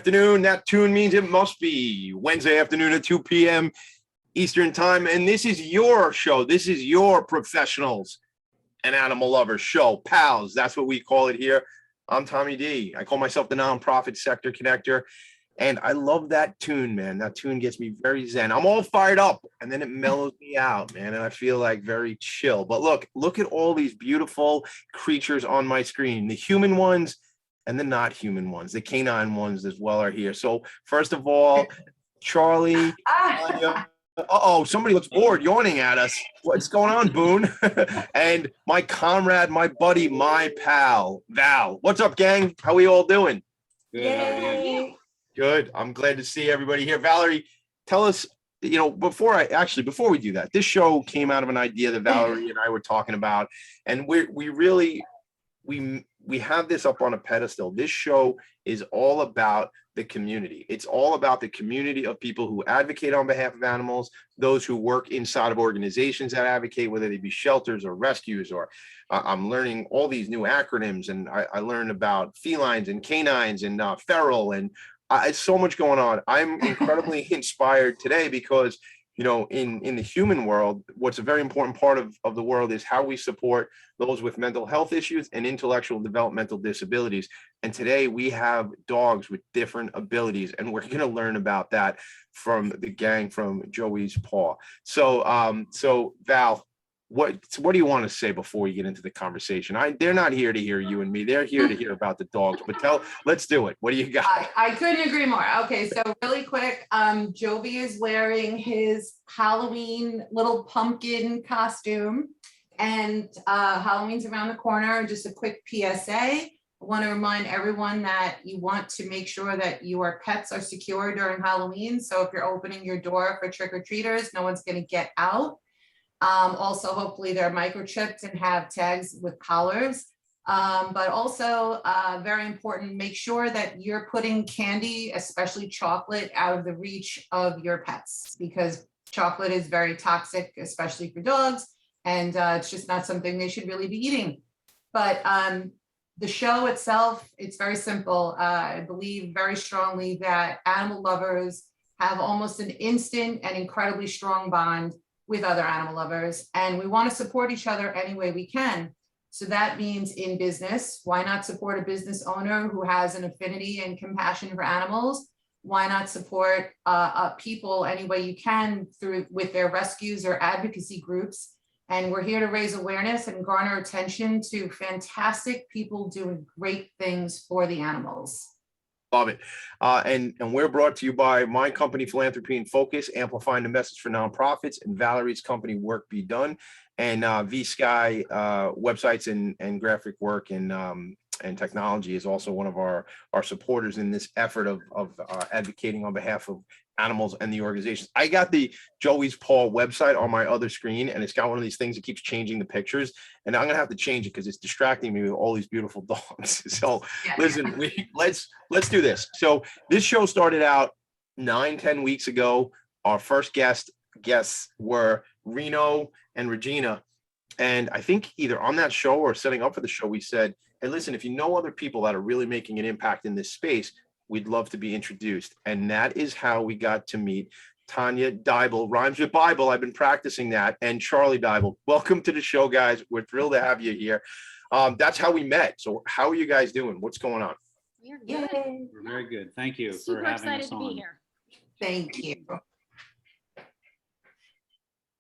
afternoon. That tune means it must be Wednesday afternoon at 2 p.m. Eastern time. And this is your show. This is your professionals and animal lovers show. PALs, that's what we call it here. I'm Tommy D. I call myself the nonprofit sector connector. And I love that tune, man. That tune gets me very zen. I'm all fired up, and then it mellows me out, man. And I feel like very chill. But look at all these beautiful creatures on my screen. The human ones and the not human ones, the canine ones as well are here. So first of all, Charlie, Tanya, somebody looks bored yawning at us. What's going on, Boone? And my comrade, my buddy, my pal, Val. What's up, gang? How we all doing? Good. How are you? Good. I'm glad to see everybody here. Valerie, tell us, before we do that, this show came out of an idea that Valerie and I were talking about, and we have this up on a pedestal. This show is all about the community. It's all about the community of people who advocate on behalf of animals, those who work inside of organizations that advocate, whether they be shelters or rescues, or I'm learning all these new acronyms, and I learned about felines and canines and feral, and it's so much going on. I'm incredibly inspired today because, in the human world, what's a very important part of the world is how we support those with mental health issues and intellectual developmental disabilities. And today we have dogs with different abilities, and we're going to learn about that from the gang from Joey's Paw. So Val, what do you want to say before we get into the conversation? They're not here to hear you and me. They're here to hear about the dogs. But let's do it. What do you got? I couldn't agree more. Okay, so really quick, Jovi is wearing his Halloween little pumpkin costume, and Halloween's around the corner. Just a quick PSA. I want to remind everyone that you want to make sure that your pets are secure during Halloween. So if you're opening your door for trick-or-treaters, no one's going to get out. Also, hopefully they're microchipped and have tags with collars. But also very important, make sure that you're putting candy, especially chocolate, out of the reach of your pets, because chocolate is very toxic, especially for dogs. And it's just not something they should really be eating. But the show itself, it's very simple. I believe very strongly that animal lovers have almost an instant and incredibly strong bond with other animal lovers, and we want to support each other any way we can. So that means in business, why not support a business owner who has an affinity and compassion for animals? Why not support people any way you can with their rescues or advocacy groups? And we're here to raise awareness and garner attention to fantastic people doing great things for the animals. Love it. And we're brought to you by my company, Philanthropy and Focus, amplifying the message for nonprofits, and Valerie's company, Work Be Done, and V-Sky websites and graphic work and technology is also one of our supporters in this effort of advocating on behalf of animals and the organizations. I got the Joey's Paw website on my other screen, and it's got one of these things that keeps changing the pictures, and I'm gonna have to change it because it's distracting me with all these beautiful dogs. So listen, let's do this. So this show started out 9-10 weeks ago. Our first guests were Reno and Regina, and I think either on that show or setting up for the show, we said, hey, listen, if you know other people that are really making an impact in this space, we'd love to be introduced. And that is how we got to meet Tanya Diable, rhymes with Bible. I've been practicing that. And Charlie Diable. Welcome to the show, guys. We're thrilled to have you here. That's how we met. So how are you guys doing? What's going on? We're good. We're very good. Thank you Super for having excited us to on. be here. Thank you.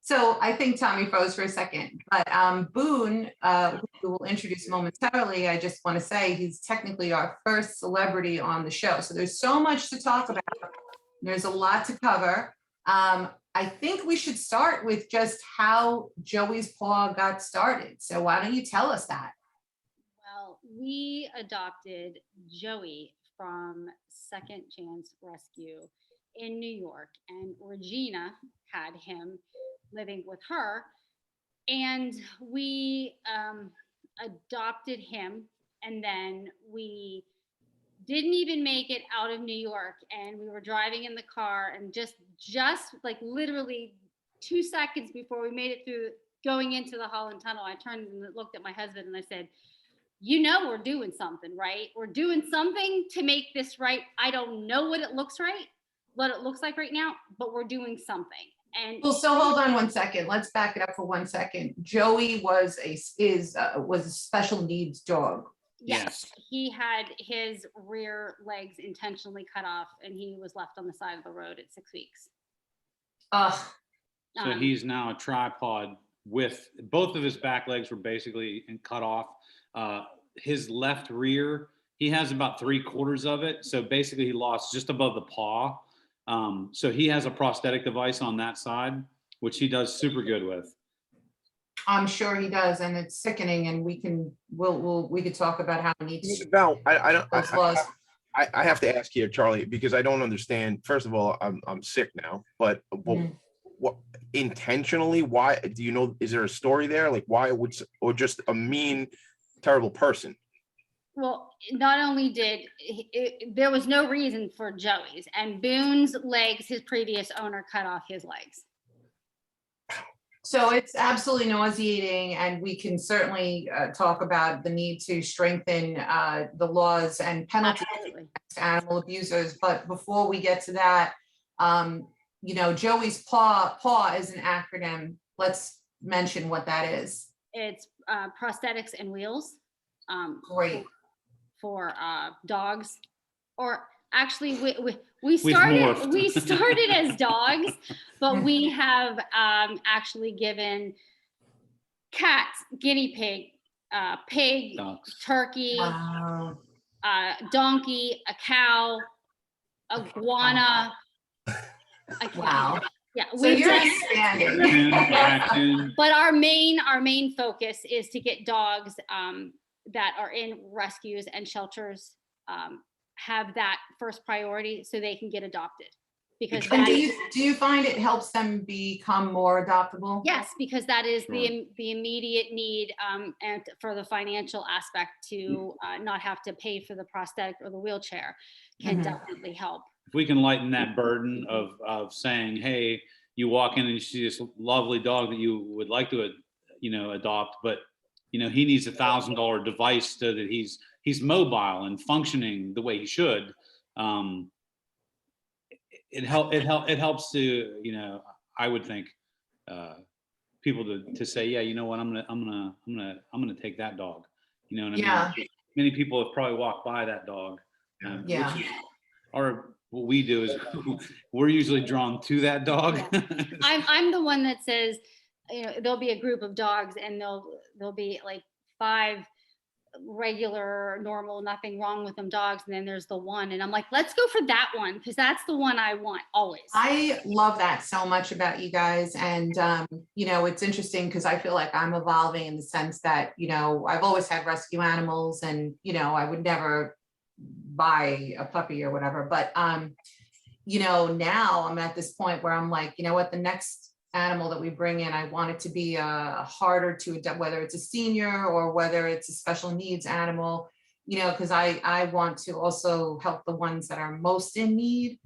So I think Tommy froze for a second, but Boone, who we'll introduce momentarily, I just want to say he's technically our first celebrity on the show. So there's so much to talk about. There's a lot to cover. I think we should start with just how Joey's Paw got started. So why don't you tell us that? Well, we adopted Joey from Second Chance Rescue in New York, and Regina had him living with her, and we adopted him, and then we didn't even make it out of New York, and we were driving in the car, and just like literally 2 seconds before we made it through going into the Holland Tunnel, I turned and looked at my husband and I said, we're doing something, right? We're doing something to make this right. I don't know what it looks like right now, but we're doing something. And Well, so hold on one second. Let's back it up for 1 second. Joey was a special needs dog. yes, he had his rear legs intentionally cut off, and he was left on the side of the road at 6 weeks. Ugh. So he's now a tripod with both of his back legs were basically cut off. His left rear, he has about 3/4 of it. So basically he lost just above the paw. So he has a prosthetic device on that side, which he does super good with. I'm sure he does, and it's sickening, and we could talk about how it needs Val, I don't. those laws. I have to ask you, Charlie, because I don't understand. First of all, I'm sick now, but what intentionally? Why do you know? Is there a story there? Like why would, or just a mean, terrible person? Well, not only there was no reason for Joey's, and Boone's legs, his previous owner cut off his legs. So it's absolutely nauseating, and we can certainly talk about the need to strengthen the laws and penalties against animal abusers. But before we get to that, Joey's PAW is an acronym. Let's mention what that is. It's prosthetics and wheels. Great. For dogs, or actually we started as dogs, but we have actually given cats, guinea pig, Dogs. turkey, Wow. donkey, a cow, iguana. Wow. Yeah, So you're expanding. But our main focus is to get dogs that are in rescues and shelters have that first priority so they can get adopted. Because and do you find it helps them become more adoptable? Yes, because that is the immediate need, and for the financial aspect to not have to pay for the prosthetic or the wheelchair can definitely help. If we can lighten that burden of saying, hey, you walk in and you see this lovely dog that you would like to adopt, but he needs $1,000 device so that he's mobile and functioning the way he should. It helps to, I would think, people to say, yeah, you know what, I'm gonna take that dog. You know what I mean? Many people have probably walked by that dog. Or what we do is we're usually drawn to that dog. I'm the one that says, there'll be a group of dogs and there'll be like 5 regular, normal, nothing wrong with them dogs, and then there's the one, and I'm like, let's go for that one because that's the one I want always. I love that so much about you guys, and it's interesting because I feel like I'm evolving in the sense that I've always had rescue animals, and I would never buy a puppy or whatever, but now I'm at this point where I'm like, what, the next animal that we bring in, I want it to be harder to adopt, whether it's a senior or whether it's a special needs animal, because I want to also help the ones that are most in need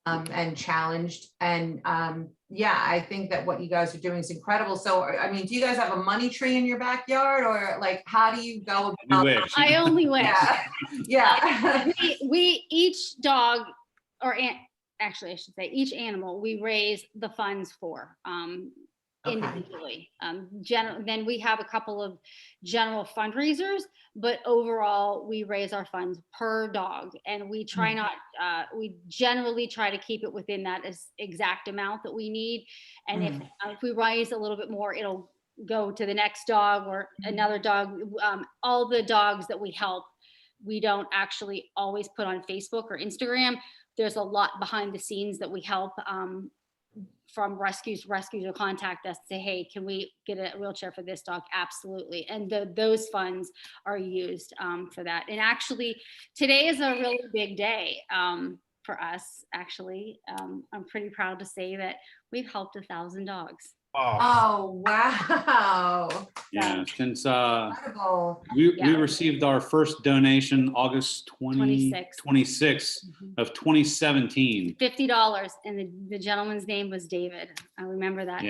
and challenged. And I think that what you guys are doing is incredible. So, I mean, do you guys have a money tree in your backyard, or like, how do you go about wish. I only wish. Yeah. we each dog, or actually I should say each animal, we raise the funds for individually. Then we have a couple of general fundraisers, but overall we raise our funds per dog, and we try we generally try to keep it within that exact amount that we need. And if we raise a little bit more, it'll go to the next dog or another dog. All the dogs that we help, we don't actually always put on Facebook or Instagram. There's a lot behind the scenes that we help from rescues will contact us, say, hey, can we get a wheelchair for this dog? Absolutely. And those funds are used for that. And actually, today is a really big day for us, actually. I'm pretty proud to say that we've helped 1,000 dogs. Oh, wow. Yeah, since incredible. we received our first donation August 26th of 2017. $50, and the gentleman's name was David. I remember that.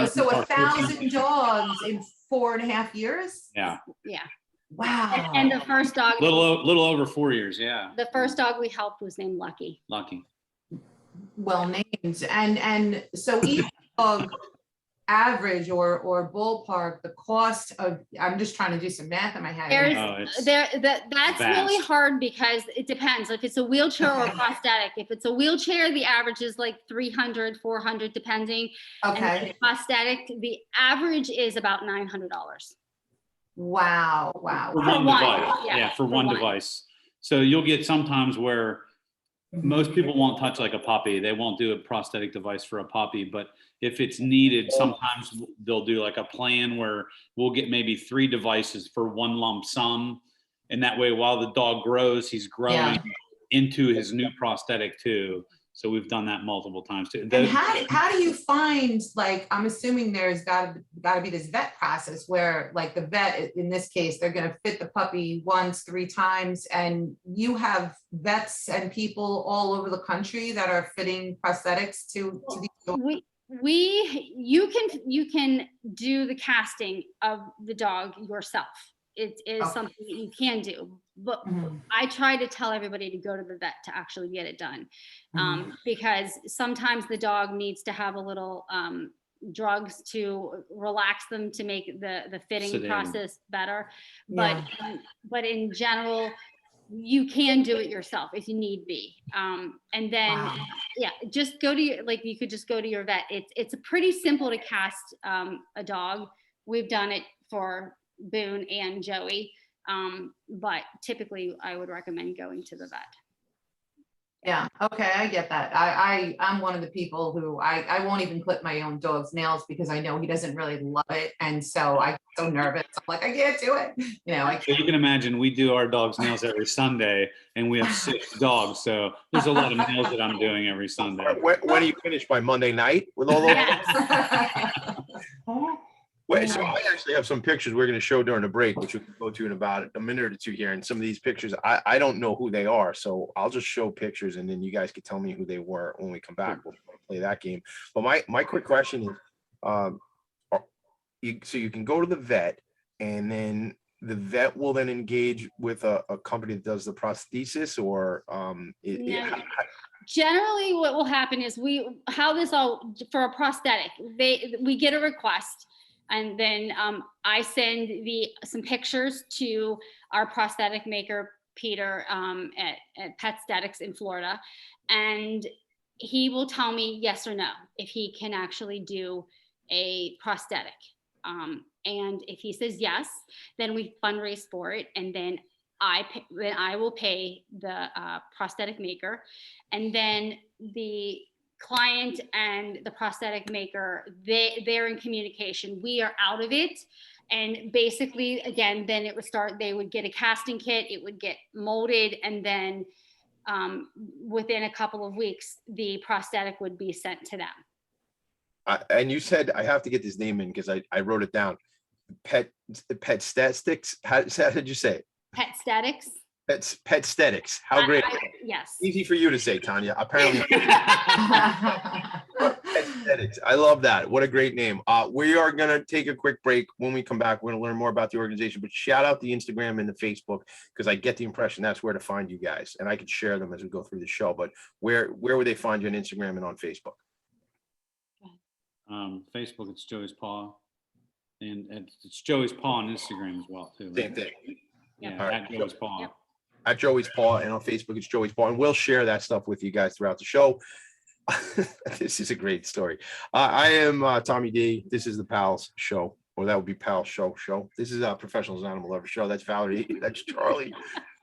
So 1,000 dogs in 4.5 years? Yeah. Wow. And the first dog, Little over 4 years. Yeah. the first dog we helped was named Lucky. Lucky. Well named. And so each dog average or ballpark, the cost of, I'm just trying to do some math in my head. That's really vast. hard because it depends if it's a wheelchair or a prosthetic. If it's a wheelchair, the average is like 300, 400, depending. Okay. And the prosthetic, the average is about $900. Wow. For Wow. one one, device. yeah, Yeah, for for one one. device. So you'll get sometimes where most people won't touch like a puppy. They won't do a prosthetic device for a puppy, but if it's needed, sometimes they'll do like a plan where we'll get maybe 3 devices for one lump sum. And that way, while the dog grows, he's growing into his new prosthetic too. So we've done that multiple times too. And how do you find, like, I'm assuming there's gotta be this vet process where, like, the vet, in this case, they're gonna fit the puppy once, 3 times, and you have vets and people all over the country that are fitting prosthetics to these dogs? You can do the casting of the dog yourself. It is something that you can do, but I try to tell everybody to go to the vet to actually get it done, because sometimes the dog needs to have a little drugs to relax them to make the fitting process better. But in general, you can do it yourself if you need be. And then, just go to you could just go to your vet. It's pretty simple to cast a dog. We've done it for Boone and Joey. But typically I would recommend going to the vet. Yeah, okay, I get that. I'm one of the people who I won't even clip my own dog's nails because I know he doesn't really love it. And so I get so nervous. I'm like, I can't do it. You know, So you can imagine we do our dog's nails every Sunday and we have 6 dogs. So there's a lot of nails that I'm doing every Sunday. When do you finish? By Monday night with all those? Yes. Wait, so I actually have some pictures we're going to show during the break, which we'll go to in about a minute or two here. And some of these pictures, I don't know who they are. So I'll just show pictures and then you guys can tell me who they were when we come back. We'll play that game. But my quick question is, so you can go to the vet and then the vet will then engage with a company that does the prosthesis or Generally what will happen is for a prosthetic, we get a request. And then I send some pictures to our prosthetic maker, Peter, at Prosthetics in Florida. And he will tell me yes or no, if he can actually do a prosthetic. And if he says yes, then we fundraise for it. And then I will pay the prosthetic maker. And then the client and the prosthetic maker, they're in communication. We are out of it. And basically, again, then it would start, they would get a casting kit, it would get molded, and then within a couple of weeks, the prosthetic would be sent to them. And you said, I have to get this name in because I wrote it down. Prosthetics. How did you say it? Prosthetics. Prosthetics. How great. Yes. Easy for you to say, Tanya. Apparently. Prosthetics. I love that. What a great name. We are going to take a quick break. When we come back, we're going to learn more about the organization, but shout out the Instagram and the Facebook, because I get the impression that's where to find you guys. And I could share them as we go through the show, but where would they find you on Instagram and on Facebook? Facebook, it's Joey's Paw. And it's Joey's Paw on Instagram as well, too. Same thing. Yeah, All right. at Joey's Paw. Yep. At Joey's Paw, and on Facebook it's Joey's Paw, and we'll share that stuff with you guys throughout the show. This is a great story. I am Tommy D. This is the PALS show, or that would be PALShow show. This is Professionals Animal Lover show. That's Valerie. That's Charlie,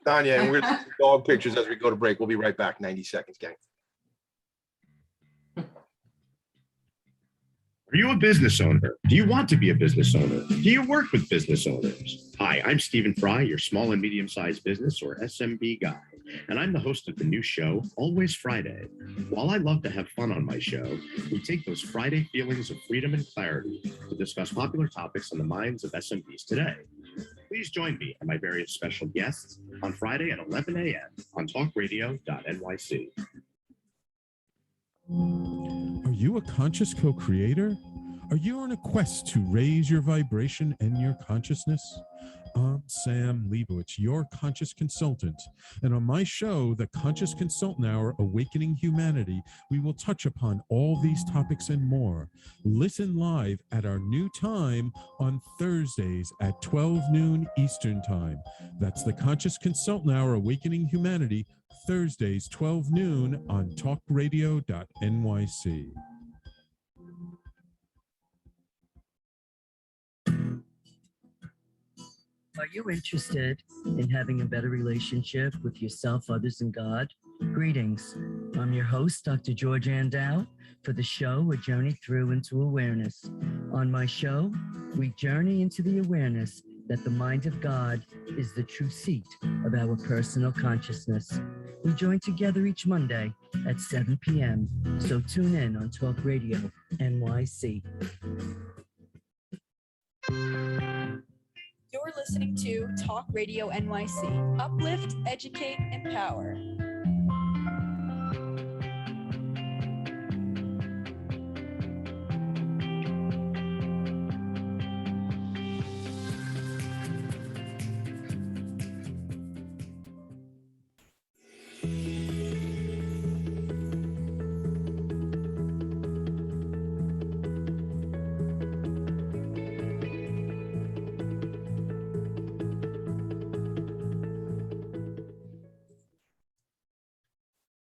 Tanya, and we're gonna see dog pictures as we go to break. We'll be right back. 90 seconds, gang. Are you a business owner? Do you want to be a business owner? Do you work with business owners? Hi, I'm Stephen Fry, your small and medium-sized business or SMB guy, and I'm the host of the new show, Always Friday. While I love to have fun on my show, we take those Friday feelings of freedom and clarity to discuss popular topics on the minds of SMBs today. Please join me and my various special guests on Friday at 11 a.m. on talkradio.nyc. Are you a conscious co-creator? Are you on a quest to raise your vibration and your consciousness? I'm Sam Leibowitz, your conscious consultant. And on my show, The Conscious Consultant Hour, Awakening Humanity, we will touch upon all these topics and more. Listen live at our new time on Thursdays at 12 noon Eastern Time. That's The Conscious Consultant Hour, Awakening Humanity, Thursdays, 12 noon on talkradio.nyc. Are you interested in having a better relationship with yourself, others, and God? Greetings. I'm your host, Dr. George Andow, for the show A Journey Through into Awareness. On my show, we journey into the awareness that the mind of God is the true seat of our personal consciousness. We join together each Monday at 7 p.m., so tune in on Talk Radio NYC. You're listening to Talk Radio NYC. Uplift, educate, empower.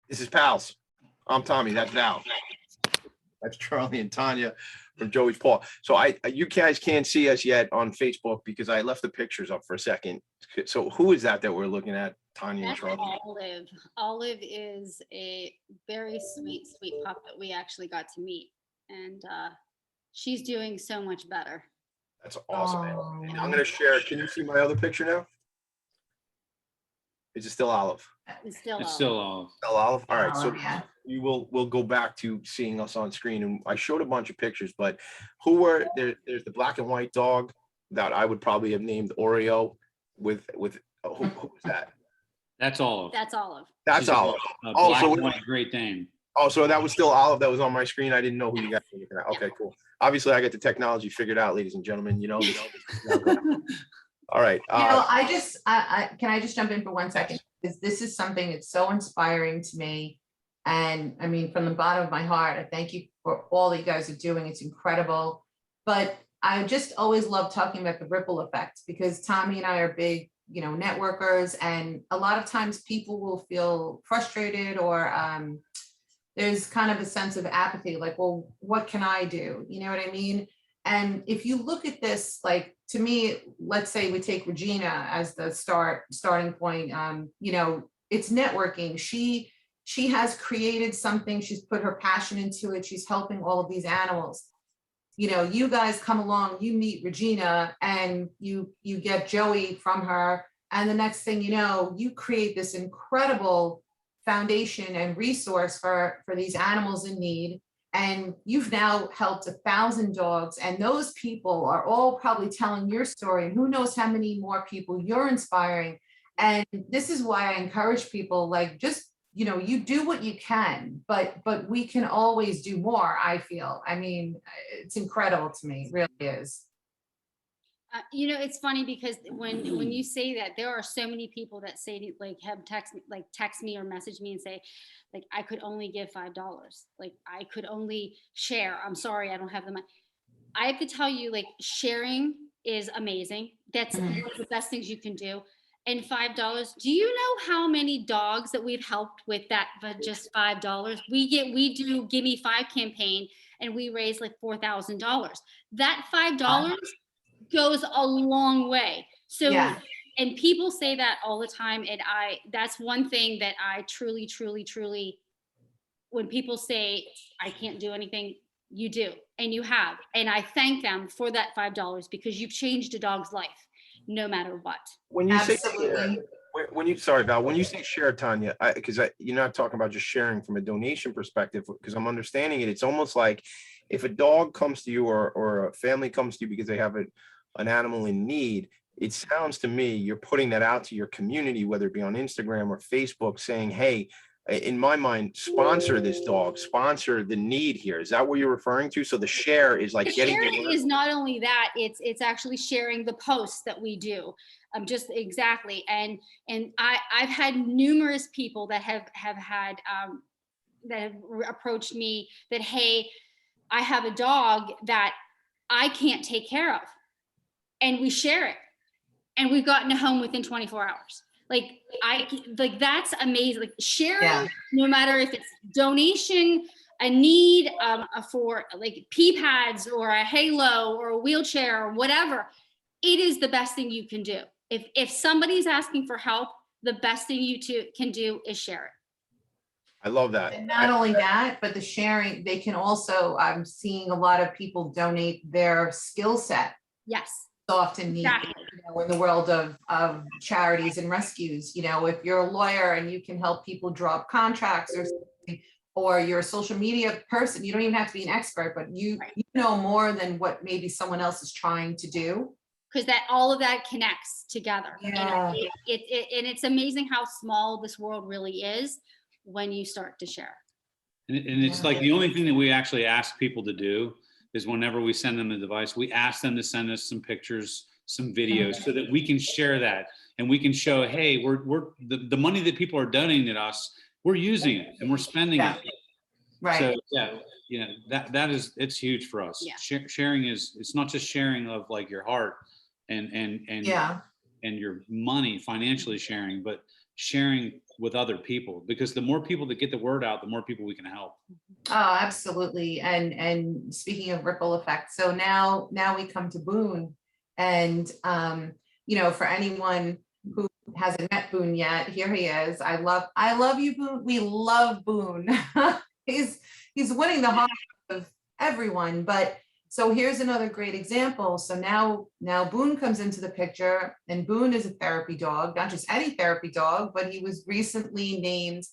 This is P.A.L.s. I'm Tommy. That's Val. That's Charlie and Tanya from Joey's Paw. So you guys can't see us yet on Facebook because I left the pictures up for a second. So who is that we're looking at, Tanya and That's Charlie? Olive. Olive is a very sweet, sweet pup that we actually got to meet. And she's doing so much better. That's awesome. Oh. And I'm going to share. Can you see my other picture now? Is it still Olive? It's still It's Olive. still Olive. Still Olive? All right. So Olive, yeah. we'll go back to seeing us on screen. And I showed a bunch of pictures, but who were there? There's the black and white dog that I would probably have named Oreo with who was that? That's Olive. That's Olive. That's She's a- Olive. A Oh, black so- and white Great Dane. Oh, so that was still Olive that was on my screen. I didn't know who you guys were looking at. Okay, cool. Obviously, I get the technology figured out, ladies and gentlemen. You know. All right. Can I just jump in for 1 second? Because this is something that's so inspiring to me. And I mean, from the bottom of my heart, I thank you for all that you guys are doing. It's incredible. But I just always love talking about the ripple effect because Tommy and I are big, networkers. And a lot of times people will feel frustrated or there's kind of a sense of apathy, like, well, what can I do? You know what I mean? And if you look at this, like, to me, let's say we take Regina as the starting point, it's networking. She has created something. She's put her passion into it. She's helping all of these animals. You guys come along, you meet Regina and you get Joey from her. And the next thing you know, you create this incredible foundation and resource for these animals in need. And you've now helped 1,000 dogs, and those people are all probably telling your story, and who knows how many more people you're inspiring. And this is why I encourage people, like, just, you do what you can, but we can always do more, I feel. I mean, it's incredible to me, it really is. It's funny because when you say that, there are so many people that say, like, have text me or message me and say, like, I could only give $5. Like, I could only share. I'm sorry, I don't have the money. I have to tell you, like, sharing is amazing. That's one of the best things you can do. And $5, do you know how many dogs that we've helped with that, but just $5? We do Give Me 5 campaign, and we raise like $4,000. That $5 goes a long way. So, Yeah. and people say that all the time. And that's one thing that I truly, truly, truly, when people say I can't do anything, you do, and you have. And I thank them for that $5 because you've changed a dog's life, no matter what. When you say Absolutely. sorry, Val, when you say share, Tanya, because you're not talking about just sharing from a donation perspective, because I'm understanding it. It's almost like if a dog comes to you or a family comes to you because they have an animal in need, it sounds to me you're putting that out to your community, whether it be on Instagram or Facebook, saying, hey, in my mind, sponsor this dog, sponsor the need here. Is that what you're referring to? So the share is like The getting sharing is not only that, it's actually sharing the posts that we do. Just exactly. And I've had numerous people that have had that have approached me that, hey, I have a dog that I can't take care of. And we share it. And we've gotten a home within 24 hours. Like that's amazing. Like sharing, no matter if it's donation, a need for like P.A.Ds or a halo or a wheelchair or whatever, it is the best thing you can do. If somebody's asking for help, the best thing you can do is share it. I love that. And not only that, but the sharing, they can also, I'm seeing a lot of people donate their skill set. Yes. Often need, in the world of charities and rescues. If you're a lawyer and you can help people drop contracts or something, or you're a social media person, you don't even have to be an expert, but you know more than what maybe someone else is trying to do. Because all of that connects together. Yeah. And it's amazing how small this world really is when you start to share. And it's like the only thing that we actually ask people to do is whenever we send them a device, we ask them to send us some pictures, some videos, so that we can share that and we can show, hey, we're the money that people are donating to us, we're using it and we're spending it. Right. So that is, it's huge for us. Sharing it's not just sharing of like your heart and your money, financially sharing, but sharing with other people, because the more people that get the word out, the more people we can help. Oh, absolutely. And speaking of ripple effect, so now we come to Boone, and for anyone who hasn't met Boone yet, here he is. I love you, Boone. We love Boone. he's winning the heart of everyone. But so here's another great example. So now Boone comes into the picture, and Boone is a therapy dog, not just any therapy dog, but he was recently named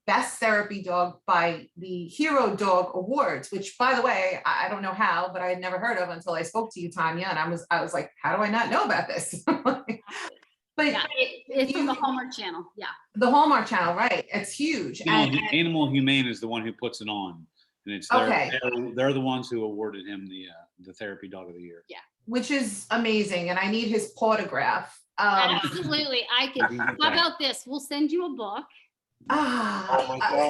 best therapy dog by the Hero Dog Awards, which, by the way, I don't know how, but I had never heard of until I spoke to you, Tanya, and I was like, how do I not know about this? But it's from the Hallmark Channel. Yeah, the Hallmark Channel, right? It's huge. Animal Humane is the one who puts it on, and it's they're the ones who awarded him the Therapy Dog of the Year. Yeah, which is amazing, and I need his autograph. Absolutely, I can. How about this? We'll send you a book.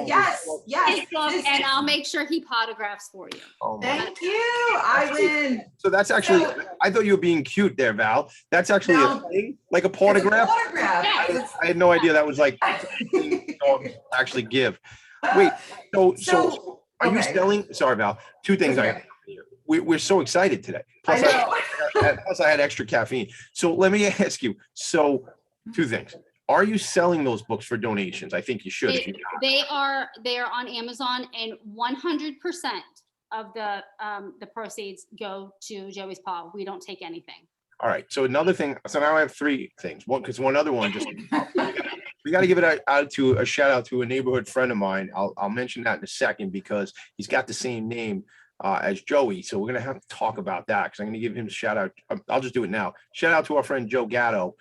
Yes. And I'll make sure he autographs for you. Thank you. I win. So that's actually, I thought you were being cute there, Val. That's actually a thing, like a autograph. I had no idea that was like dogs actually give. Wait, so are you selling? Sorry, Val. Two things we're so excited today. Plus I had extra caffeine. So let me ask you. So two things. Are you selling those books for donations? I think you should. They are on Amazon, and 100% of the proceeds go to Joey's P.A.L. We don't take anything. All right. So another thing. So now I have three things. One other one just we got to give it out to a shout out to a neighborhood friend of mine. I'll mention that in a second because he's got the same name as Joey. So we're gonna have to talk about that because I'm gonna give him a shout out. I'll just do it now. Shout out to our friend Joe Gatto.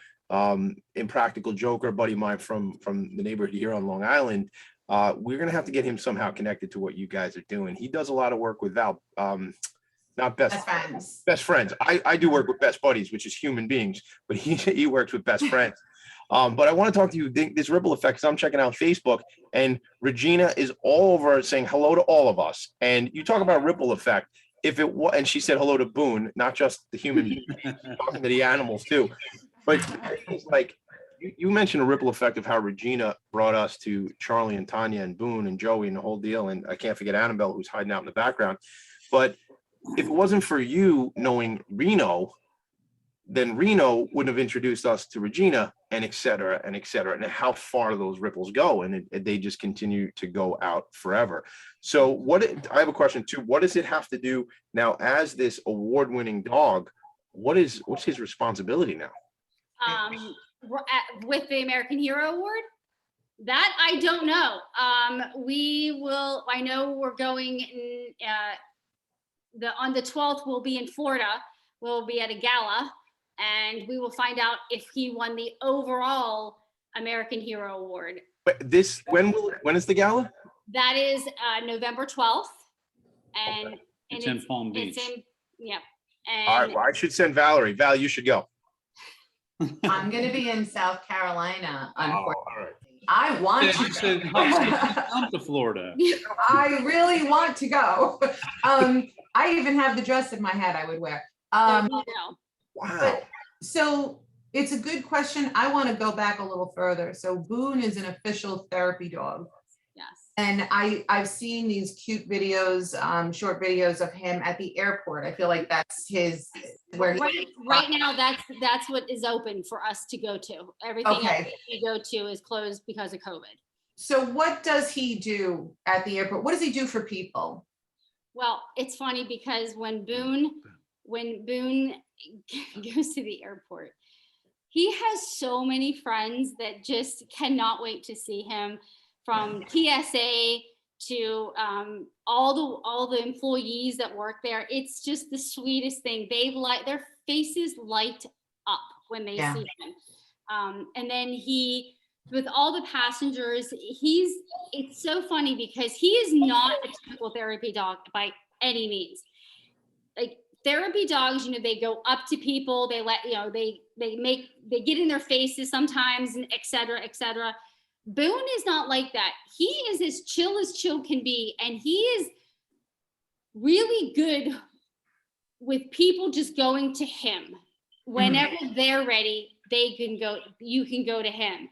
Impractical Joker, buddy of mine from the neighborhood here on Long Island. We're gonna have to get him somehow connected to what you guys are doing. He does a lot of work with Val, not best friends. I do work with best buddies, which is human beings, but he works with best friends. But I want to talk to you this ripple effect because I'm checking out Facebook and Regina is all over saying hello to all of us. And you talk about ripple effect. If it was, and she said hello to Boone, not just the human beings, talking to the animals too. But it's like you mentioned a ripple effect of how Regina brought us to Charlie and Tanya and Boone and Joey and the whole deal. And I can't forget Annabelle, who's hiding out in the background. But if it wasn't for you knowing Reno, then Reno wouldn't have introduced us to Regina and et cetera, and et cetera. And how far those ripples go. And they just continue to go out forever. So I have a question too. What does it have to do now as this award-winning dog? What's his responsibility now? With the American Hero Award, that I don't know. I know we're going on the 12th. We'll be in Florida. We'll be at a gala, and we will find out if he won the overall American Hero Award. But when is the gala? That is November 12th. And It's in Palm Beach. It's in, yeah. All right, And well, I should send Valerie. Val, you should go. I'm gonna be in South Carolina, Oh, unfortunately. all right. I want Yeah, to you said, go. come to Florida. I really want to go. I even have the dress in my head I would wear. there you go. Wow. So it's a good question. I want to go back a little further. So Boone is an official therapy dog. Yes. And I've seen these cute videos, short videos of him at the airport. I feel like that's where Right now, that's what is open for us to go to. Everything else Okay. that we go to is closed because of COVID. So what does he do at the airport? What does he do for people? Well, it's funny because when Boone goes to the airport, he has so many friends that just cannot wait to see him, from TSA to all the employees that work there. It's just the sweetest thing. Their faces light up when they see him. And then with all the passengers, it's so funny because he is not a typical therapy dog by any means. Like therapy dogs, they go up to people, they get in their faces sometimes, and et cetera, et cetera. Boone is not like that. He is as chill can be. And he is really good with people just going to him. Whenever they're ready, you can go to him.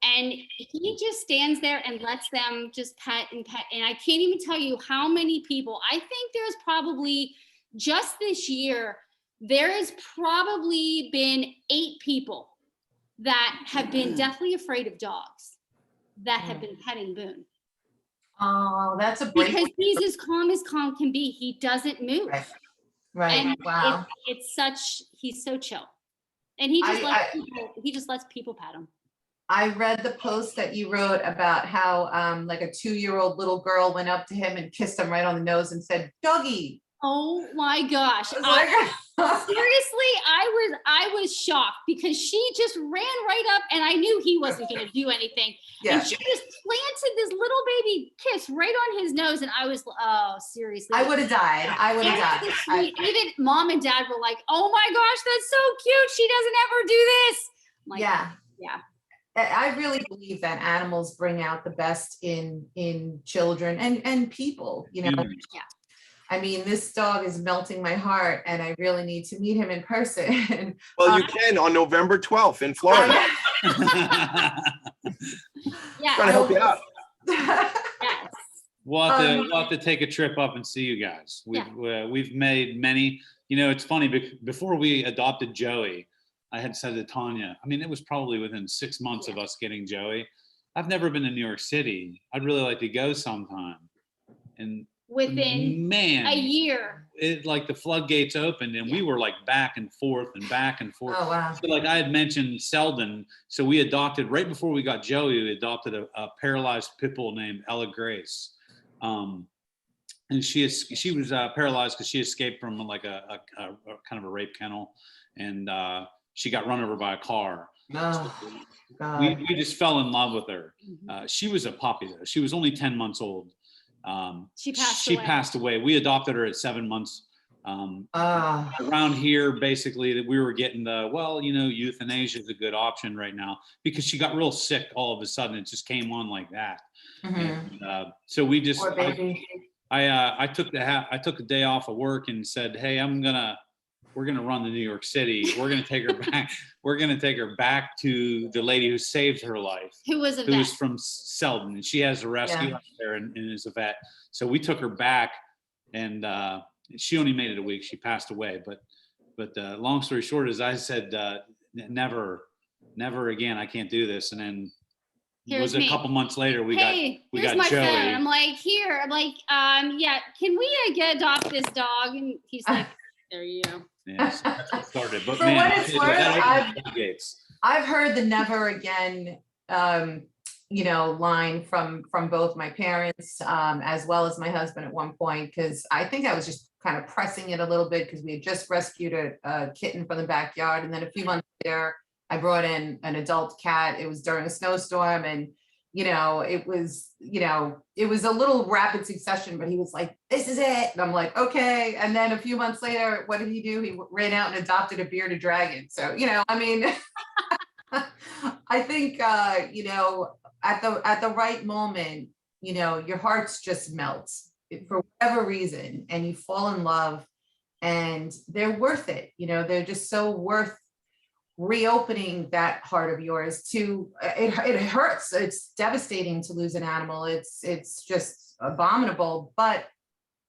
And he just stands there and lets them just pet and pet. And I can't even tell you how many people. I think there's probably, just this year, there has probably been 8 people that have been deathly afraid of dogs that have been petting Boone. Oh, that's a break. Because he's as calm can be. He doesn't move. Right. And Wow. he's so chill. And he just lets people pet him. I read the post that you wrote about how like a 2-year-old little girl went up to him and kissed him right on the nose and said, "Doggy." Oh my gosh. Seriously, I was shocked because she just ran right up, and I knew he wasn't going to do anything. Yeah. And she just planted this little baby kiss right on his nose. And I was, oh, seriously. I would have died. It's so sweet. Even mom and dad were like, "Oh my gosh, that's so cute. She doesn't ever do this." I'm like, yeah. I really believe that animals bring out the best in children and people, Yeah. I mean, this dog is melting my heart, and I really need to meet him in person. Well, you can on November 12th in Florida. Yeah. Trying to help you out. Yes. We'll have to take a trip up and see you guys. We've made many. It's funny, before we adopted Joey, I had said to Tanya, I mean, it was probably within 6 months of us getting Joey. I've never been to New York City. I'd really like to go sometime. And within a year, the floodgates opened, and we were like back and forth. Oh, wow. So like I had mentioned Selden, so we adopted right before we got Joey. We adopted a paralyzed pit bull named Ella Grace, and she was paralyzed because she escaped from like a kind of a rape kennel, and she got run over by a car. Oh, God. We just fell in love with her. She was a puppy though. She was only 10 months old. She passed away. We adopted her at 7 months. Around here, basically, that we were getting euthanasia is a good option right now because she got real sick all of a sudden. It just came on like that. And, so we just, I took the day off of work and said, "Hey, we're gonna run to New York City. We're gonna take her back. We're gonna take her back to the lady who saved her life, who was from Selden, and she has a rescue out there and is a vet. So we took her back, and she only made it a week. She passed away. But long story short is I said, never again. I can't do this. And then a couple months later we got my Joey. phone. I'm like, here. I'm like, yeah. Can we adopt this dog? And he's like, there you go. Yeah, so that's what started. But For man, what it's worth, I've heard the never again, line from both my parents, as well as my husband at one point, because I think I was just kind of pressing it a little bit because we had just rescued a kitten from the backyard. And then a few months later, I brought in an adult cat. It was during a snowstorm, and it was a little rapid succession, but he was like, this is it. And I'm like, okay. And then a few months later, what did he do? He ran out and adopted a bearded dragon. So, I mean, I think, at the right moment, your hearts just melt for whatever reason, and you fall in love, and they're worth it. They're just so worth reopening that heart of yours to. It hurts. It's devastating to lose an animal. It's just abominable. But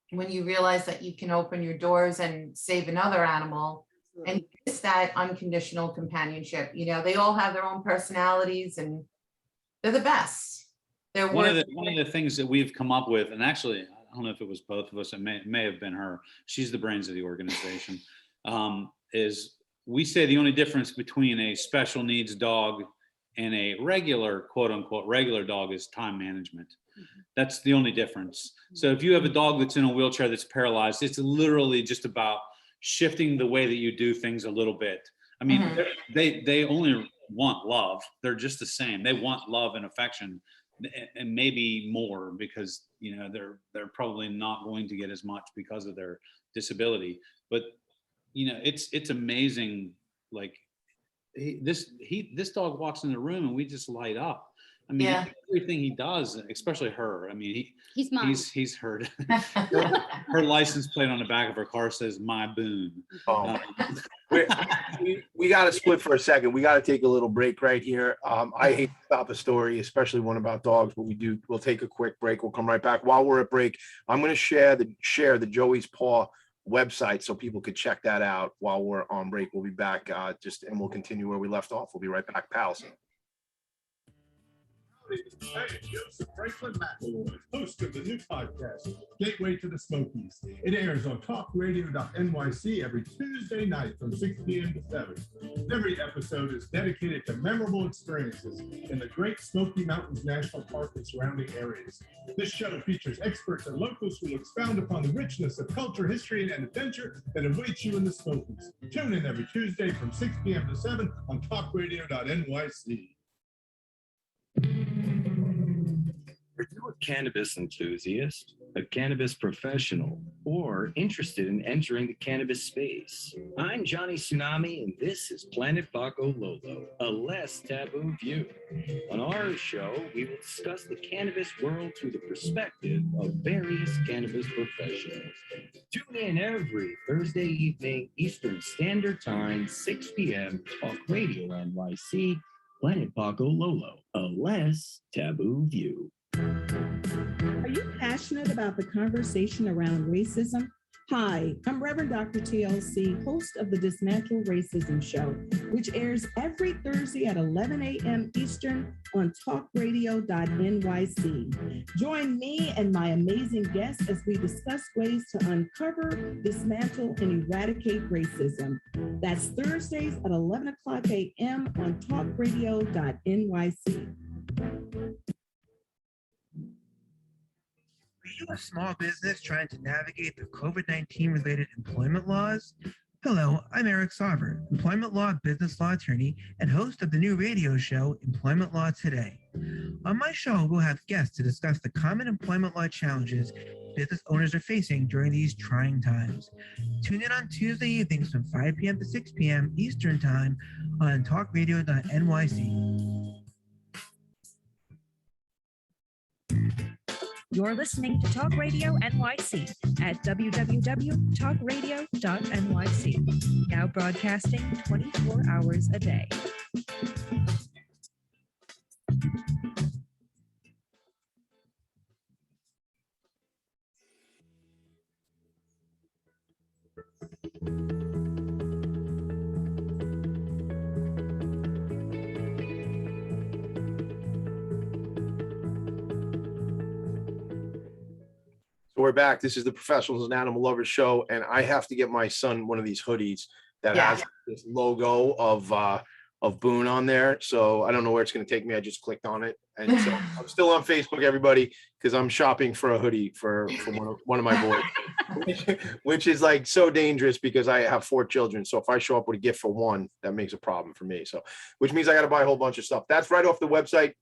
when you realize that you can open your doors and save another animal, and it's that unconditional companionship, they all have their own personalities, and they're the best. They're one of the things that we've come up with, and actually, I don't know if it was both of us, it may have been her. She's the brains of the organization. Is we say the only difference between a special needs dog and a regular, quote unquote, regular dog is time management. That's the only difference. So if you have a dog that's in a wheelchair that's paralyzed, it's literally just about shifting the way that you do things a little bit. I mean, they only want love. They're just the same. They want love and affection, and maybe more, because they're probably not going to get as much because of their disability. But it's amazing. Like this dog walks in the room and we just light up. I mean, everything he does, especially her. I mean, he's mine. He's heard. Her license plate on the back of her car says "My Boone." Oh. We got to split for a second. We got to take a little break right here. I hate to stop a story, especially one about dogs, but we'll take a quick break. We'll come right back. While we're at break, I'm going to share the Joey's Paw website so people could check that out while we're on break. We'll be back and we'll continue where we left off. We'll be right back, pals. Hey, Joseph Franklin McElroy, host of the new podcast, Gateway to the Smokies. It airs on talkradio.nyc every Tuesday night from 6 p.m. to 7. Every episode is dedicated to memorable experiences in the Great Smoky Mountains National Park and surrounding areas. This show features experts and locals who expound upon the richness of culture, history, and adventure that awaits you in the Smokies. Tune in every Tuesday from 6 p.m. to 7 on talkradio.nyc. Are you a cannabis enthusiast, a cannabis professional, or interested in entering the cannabis space? I'm Johnny Tsunami, and this is Planet Baco Lolo, a less taboo view. On our show, we will discuss the cannabis world through the perspective of various cannabis professionals. Tune in every Thursday evening, Eastern Standard Time, 6 p.m., Talk Radio NYC, Planet Baco Lolo, a less taboo view. Are you passionate about the conversation around racism? Hi, I'm Reverend Dr. TLC, host of the Dismantle Racism Show, which airs every Thursday at 11 a.m. Eastern on talkradio.nyc. Join me and my amazing guests as we discuss ways to uncover, dismantle, and eradicate racism. That's Thursdays at 11 o'clock a.m. on talkradio.nyc. Are you a small business trying to navigate the COVID-19 related employment laws? Hello, I'm Eric Sauver, employment law business law attorney and host of the new radio show, Employment Law Today. On my show, we'll have guests to discuss the common employment law challenges business owners are facing during these trying times. Tune in on Tuesday evenings from 5 p.m. to 6 p.m. Eastern Time on talkradio.nyc. You're listening to Talk Radio NYC at www.talkradio.nyc, now broadcasting 24 hours a day. We're back. This is the Professionals and Animal Lovers Show, and I have to get my son one of these hoodies that has this logo of Boone on there. So I don't know where it's going to take me. I just clicked on it, and so I'm still on Facebook, everybody, because I'm shopping for a hoodie for one of my boys, which is like so dangerous because I have 4 children. So if I show up with a gift for one, that makes a problem for me. So which means I got to buy a whole bunch of stuff. That's right off the website.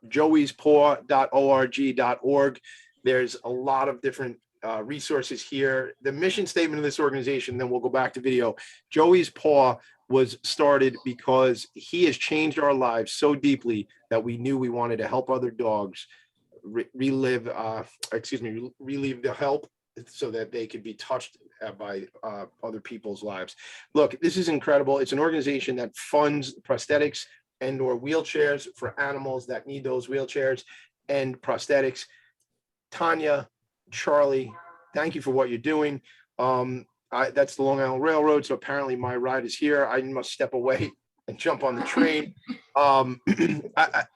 joeyspaw.org.org. There's a lot of different resources here. The mission statement of this organization, then we'll go back to video. Joey's Paw was started because he has changed our lives so deeply that we knew we wanted to help other dogs relieve the help so that they could be touched by other people's lives. Look, this is incredible. It's an organization that funds prosthetics and or wheelchairs for animals that need those wheelchairs and prosthetics. Tanya, Charlie, thank you for what you're doing. That's the Long Island Railroad, so apparently my ride is here. I must step away and jump on the train.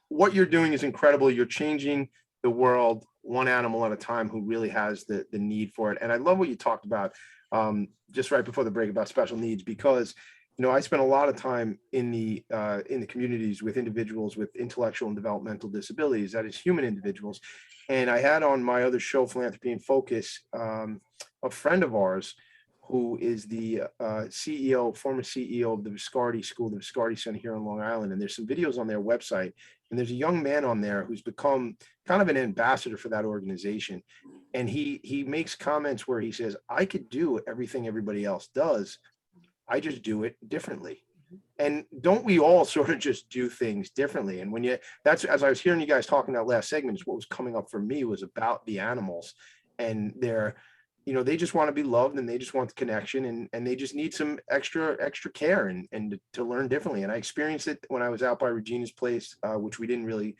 What you're doing is incredible. You're changing the world one animal at a time who really has the need for it. And I love what you talked about just right before the break about special needs, because I spent a lot of time in the communities with individuals with intellectual and developmental disabilities, that is human individuals. And I had on my other show, Philanthropy in Focus, a friend of ours who is the former CEO of the Viscardi School, the Viscardi Center here in Long Island. And there's some videos on their website. And there's a young man on there who's become kind of an ambassador for that organization. And he makes comments where he says, I could do everything everybody else does. I just do it differently. And don't we all sort of just do things differently? And that's, as I was hearing you guys talking that last segment, is what was coming up for me was about the animals and they just want to be loved and they just want the connection and they just need some extra care and to learn differently. And I experienced it when I was out by Regina's place, which we didn't really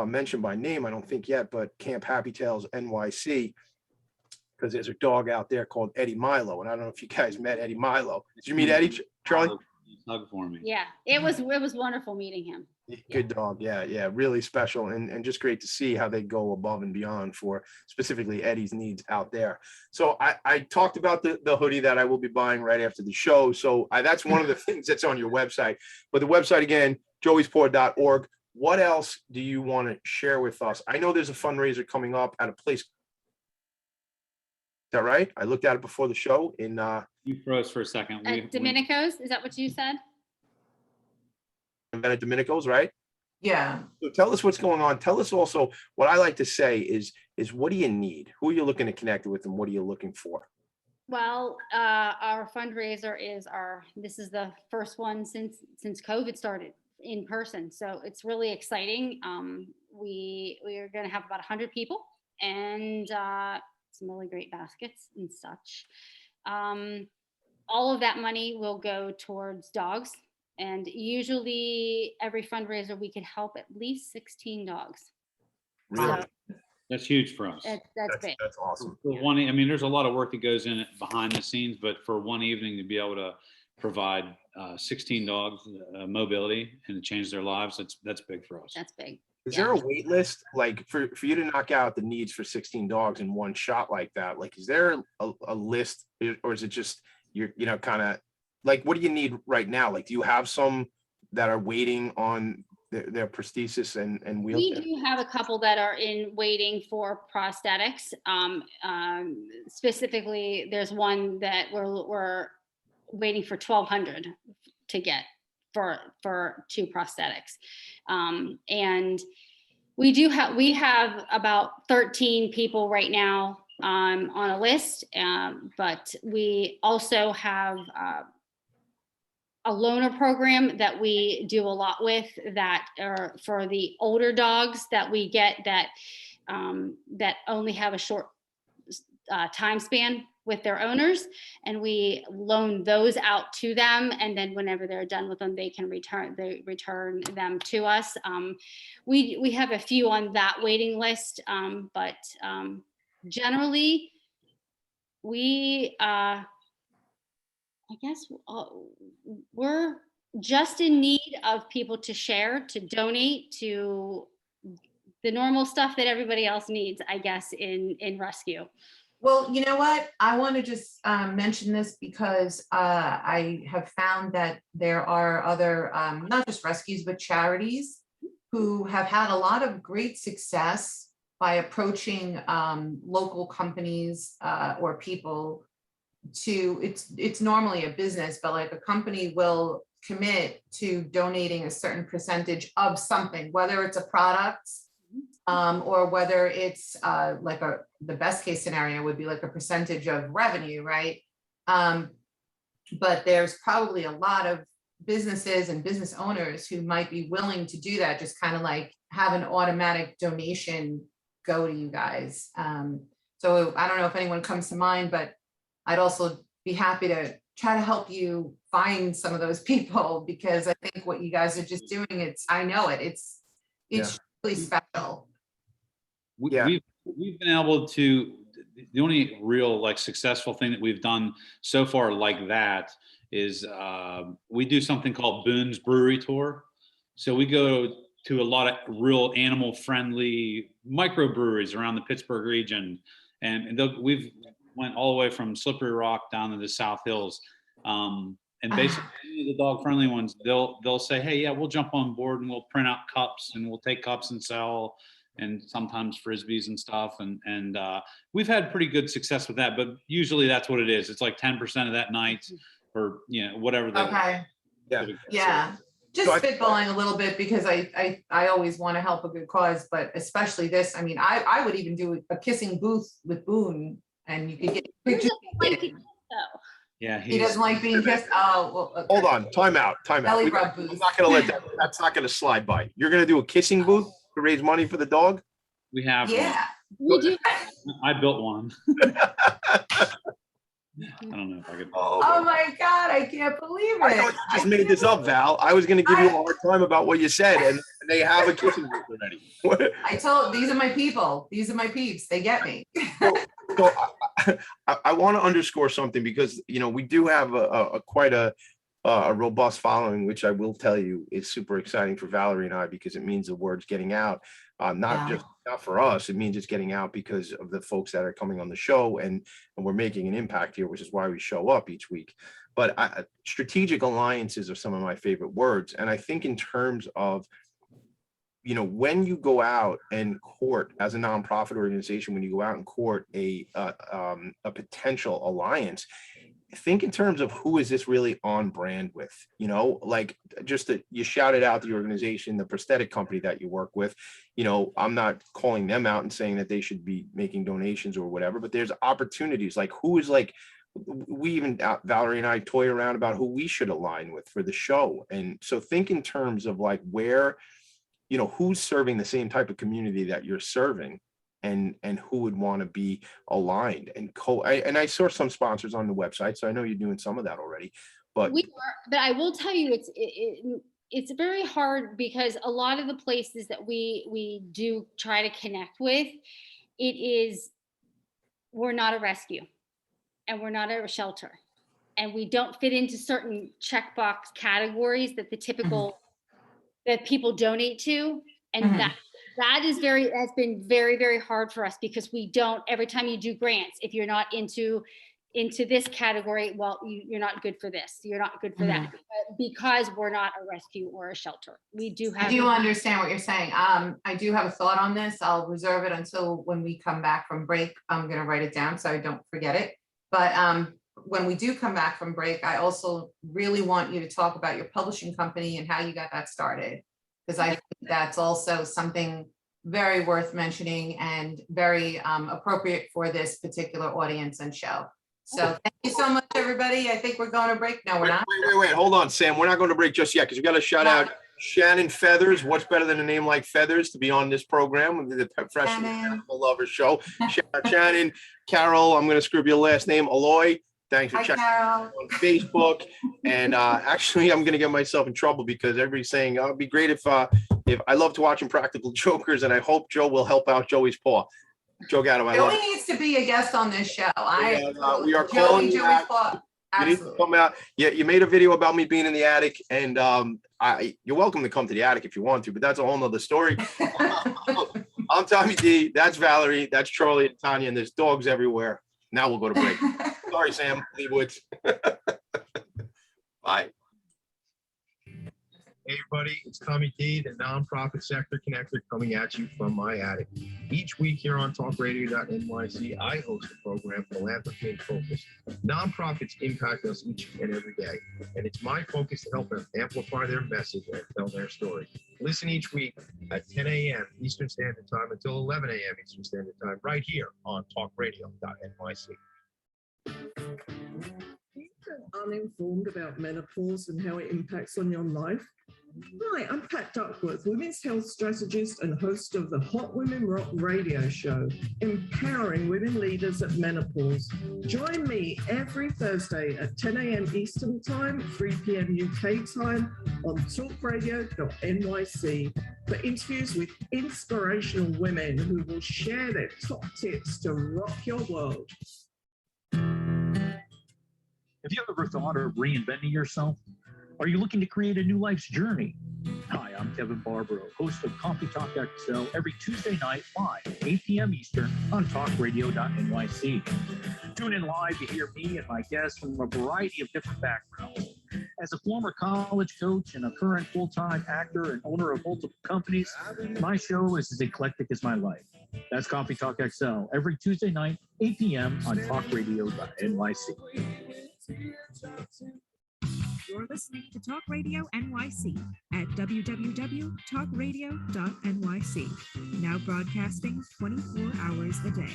mention by name, I don't think yet, but Camp Happy Tails NYC, because there's a dog out there called Eddie Milo. And I don't know if you guys met Eddie Milo. Did you meet Eddie, Charlie? Hug for me. Yeah, it was wonderful meeting him. Good dog. Yeah. Really special. And just great to see how they go above and beyond for specifically Eddie's needs out there. So I talked about the hoodie that I will be buying right after the show. So that's one of the things that's on your website. But the website again, joeyspaw.org. What else do you want to share with us? I know there's a fundraiser coming up at a place. Is that right? I looked at it before the show in You froze for a second. Domenico's, is that what you said? At Domenico's, right? Yeah. So tell us what's going on. Tell us also what I like to say is what do you need? Who are you looking to connect with and what are you looking for? Well, our fundraiser this is the first one since COVID started in person. So it's really exciting. We are going to have about 100 people and some really great baskets and such. All of that money will go towards dogs. And usually every fundraiser, we could help at least 16 dogs. Really? So that's huge for us. That's big. That's awesome. For one, I mean, there's a lot of work that goes in it behind the scenes, but for one evening to be able to provide 16 dogs mobility and to change their lives, that's big for us. That's big. Is there a wait list, like for you to knock out the needs for 16 dogs in one shot like that? Like, is there a list, or is it just kind of like, what do you need right now? Like, do you have some that are waiting on their prosthesis and wheelchair? We do have a couple that are waiting for prosthetics. Specifically, there's one that we're waiting for 1,200 to get for 2 prosthetics. And we have about 13 people right now on a list, but we also have a loaner program that we do a lot with that are for the older dogs that we get that only have a short time span with their owners, and we loan those out to them, and then whenever they're done with them, they return them to us. We have a few on that waiting list, but generally we I guess we're just in need of people to share, to donate, to the normal stuff that everybody else needs, I guess, in rescue. Well, you know what? I want to just mention this because I have found that there are other, not just rescues, but charities who have had a lot of great success by approaching local companies or people to, it's normally a business, but like a company will commit to donating a certain percentage of something, whether it's a product or whether it's like the best case scenario would be like a percentage of revenue, right? But there's probably a lot of businesses and business owners who might be willing to do that, just kind of like have an automatic donation go to you guys. So I don't know if anyone comes to mind, but I'd also be happy to try to help you find some of those people, because I think what you guys are just doing, I know it's really special. We've been able to, the only real like successful thing that we've done so far like that is we do something called Boone's Brewery Tour. So we go to a lot of real animal friendly microbreweries around the Pittsburgh region. And we've went all the way from Slippery Rock down to the South Hills. And basically the dog friendly ones, they'll say, hey, yeah, we'll jump on board and we'll print out cups and we'll take cups and sell, and sometimes Frisbees and stuff. And we've had pretty good success with that, but usually that's what it is. It's like 10% of that night, or, you know, whatever. Okay. Yeah. Just spitballing a little bit, because I always want to help a good cause, but especially this, I mean, I would even do a kissing booth with Boone, and you could get pictures. Yeah, he doesn't like being kissed. Oh, well, okay. Hold on, time out. Belly rub I'm booth. not gonna let that's not gonna slide by. You're gonna do a kissing booth to raise money for the dog? We have We do. I built one. I don't know if I could. Oh my God, I can't believe it. I thought you just made this up, Val. I was gonna give you a hard time about what you said, and they have a kissing booth already. I told, these are my people. These are my peeps. They get me. So I want to underscore something, because, you know, we do have quite a robust following, which I will tell you is super exciting for Valerie and I, because it means the word's getting out. Not for us, it means it's getting out because of the folks that are coming on the show, and we're making an impact here, which is why we show up each week. But strategic alliances are some of my favorite words. And I think in terms of, you know, when you go out and court as a nonprofit organization, when you go out and court a potential alliance, think in terms of who is this really on brand with, you know, like just that you shouted out the organization, the prosthetic company that you work with. You know, I'm not calling them out and saying that they should be making donations or whatever, but there's opportunities like who is like, we even, Valerie and I toy around about who we should align with for the show. And so think in terms of like where, you know, who's serving the same type of community that you're serving, and who would want to be aligned and and I saw some sponsors on the website, so I know you're doing some of that already. But but I will tell you, it's very hard, because a lot of the places that we do try to connect with, we're not a rescue, and we're not a shelter, and we don't fit into certain checkbox categories that the typical that people donate to, and has been very, very hard for us, because we don't, every time you do grants, if you're not into this category, well, you're not good for this, you're not good for that, because we're not a rescue or a shelter. We do have. I do understand what you're saying. I do have a thought on this. I'll reserve it until when we come back from break. I'm going to write it down so I don't forget it. But when we do come back from break, I also really want you to talk about your publishing company and how you got that started, because I think that's also something very worth mentioning and very appropriate for this particular audience and show. So thank you so much, everybody. I think we're going to break. No, we're not. Wait. Hold on, Sam. We're not going to break just yet, because we got to shout out Shannon Feathers. What's better than a name like Feathers to be on this program, the Professional Animal Lovers Show? Shannon, Carol, I'm going to screw up your last name, Aloy. Thanks for checking out on Facebook. And actually, I'm going to get myself in trouble, because everybody's saying, it'd be great if I love to watch Impractical Jokers, and I hope Joe will help out Joey's paw. Joe Gatto, I love Joey needs to be a guest on this show. We are calling you out. You need to come out. Yeah, you made a video about me being in the attic, and you're welcome to come to the attic if you want to, but that's a whole nother story. I'm Tommy D. That's Valerie. That's Charlie and Tanya, and there's dogs everywhere. Now we'll go to break. Sorry, Sam. Leewoods. Bye. Hey everybody, it's Tommy D, the nonprofit sector connector, coming at you from my attic. Each week here on talkradio.nyc, I host a program, Philanthropy in Focus. Nonprofits impact us each and every day, and it's my focus to help them amplify their message and tell their story. Listen each week at 10 a.m. Eastern Standard Time until 11 a.m. Eastern Standard Time, right here on talkradio.nyc. Uninformed about menopause and how it impacts on your life? Hi, I'm Pat Duckworth, women's health strategist and host of the Hot Women Rock radio show, empowering women leaders at menopause. Join me every Thursday at 10 a.m. Eastern Time, 3 p.m. UK time on talkradio.nyc for interviews with inspirational women who will share their top tips to rock your world. Have you ever thought of reinventing yourself? Are you looking to create a new life's journey? Hi, I'm Kevin Barbaro, host of Coffee Talk XL every Tuesday night live, 8 p.m. Eastern on talkradio.nyc. Tune in live to hear me and my guests from a variety of different backgrounds. As a former college coach and a current full-time actor and owner of multiple companies, my show is as eclectic as my life. That's Coffee Talk XL every Tuesday night, 8 p.m. on talkradio.nyc. You're listening to Talk Radio NYC at www.talkradio.nyc. Now broadcasting 24 hours a day.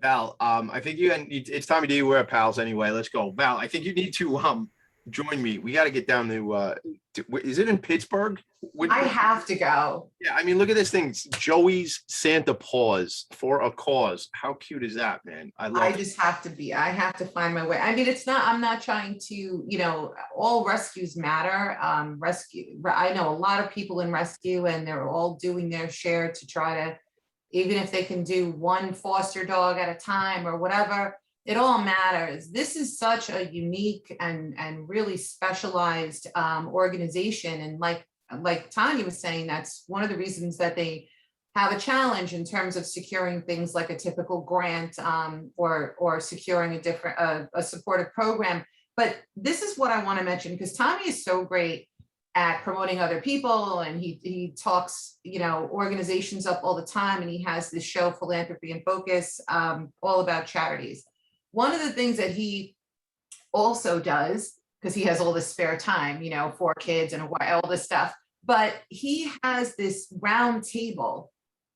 Val, I think it's Tommy D. We're at Pals anyway. Let's go. Val, I think you need to join me. We got to get down to is it in Pittsburgh? I have to go. Yeah, I mean, look at this thing. Joey's Santa Paws for a cause. How cute is that, man? I just have to be. I have to find my way. I mean, I'm not trying to, all rescues matter. I know a lot of people in rescue, and they're all doing their share to try to, even if they can do one foster dog at a time or whatever, it all matters. This is such a unique and really specialized organization. And like Tanya was saying, that's one of the reasons that they have a challenge in terms of securing things like a typical grant or securing a supportive program. But this is what I want to mention, because Tommy is so great at promoting other people, and he talks, organizations up all the time, and he has this show, Philanthropy in Focus, all about charities. One of the things that he also does, because he has all this spare time, 4 kids and all this stuff, but he has this round table